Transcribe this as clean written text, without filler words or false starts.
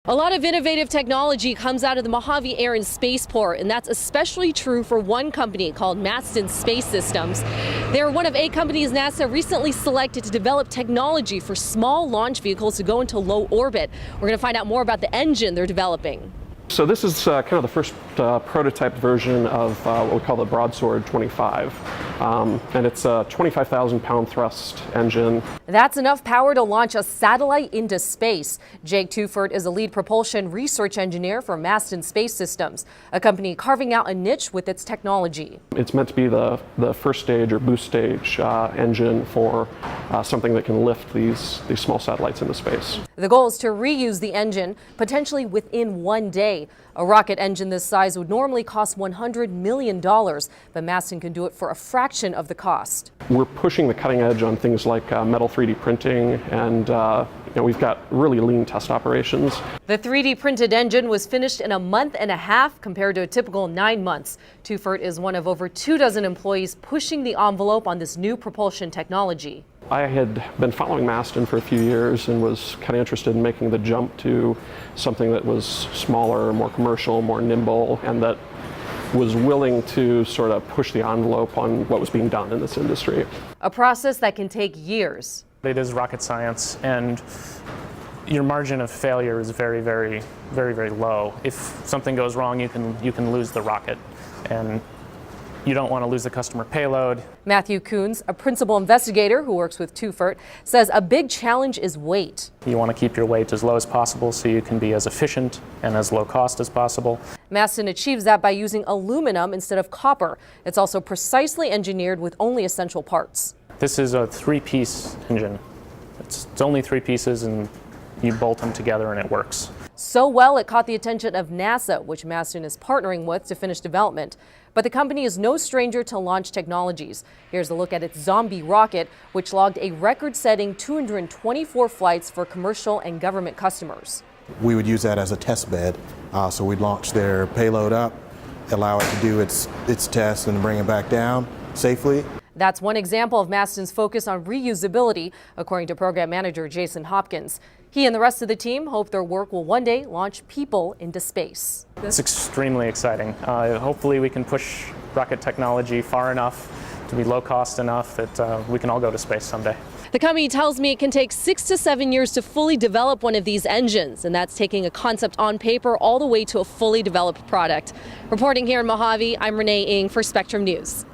A lot of innovative technology comes out of the Mojave Air and Spaceport, and that's especially true for one company called Masten Space Systems. They're one of 8 companies NASA recently selected to develop technology for small launch vehicles to go into low orbit. We're going to find out more about the engine they're developing. So this is kind of the first prototype version of what we call the Broadsword 25. And it's a 25,000-pound thrust engine. That's enough power to launch a satellite into space. Jake Tufert is a lead propulsion research engineer for Masten Space Systems, a company carving out a niche with its technology. It's meant to be the first stage or boost stage engine for something that can lift these small satellites into space. The goal is to reuse the engine, potentially within one day. A rocket engine this size would normally cost $100 million, but Masten can do it for a fraction of the cost. We're pushing the cutting edge on things like metal 3D printing, and we've got really lean test operations. The 3D printed engine was finished in a month and a half compared to a typical 9 months. Tufert is one of over 24 employees pushing the envelope on this new propulsion technology. I had been following Masten for a few years and was kind of interested in making the jump to something that was smaller, more commercial, more nimble, and that was willing to sort of push the envelope on what was being done in this industry. A process that can take years. It is rocket science, and your margin of failure is very, very, very, very low. If something goes wrong, you can lose the rocket, and you don't want to lose the customer payload. Matthew Coons, a principal investigator who works with Tufert, says a big challenge is weight. You want to keep your weight as low as possible so you can be as efficient and as low cost as possible. Masten achieves that by using aluminum instead of copper. It's also precisely engineered with only essential parts. This is a 3-piece engine. It's only 3 pieces, and you bolt them together and it works. So well, it caught the attention of NASA, which Masten is partnering with to finish development. But the company is no stranger to launch technologies. Here's a look at its Zombie rocket, which logged a record-setting 224 flights for commercial and government customers. We would use that as a test bed. So we'd launch their payload up, allow it to do its test, and bring it back down safely. That's one example of Masten's focus on reusability, according to program manager Jason Hopkins. He and the rest of the team hope their work will one day launch people into space. It's extremely exciting. Hopefully we can push rocket technology far enough to be low cost enough that we can all go to space someday. The company tells me it can take 6 to 7 years to fully develop one of these engines, and that's taking a concept on paper all the way to a fully developed product. Reporting here in Mojave, I'm Renee Ng for Spectrum News.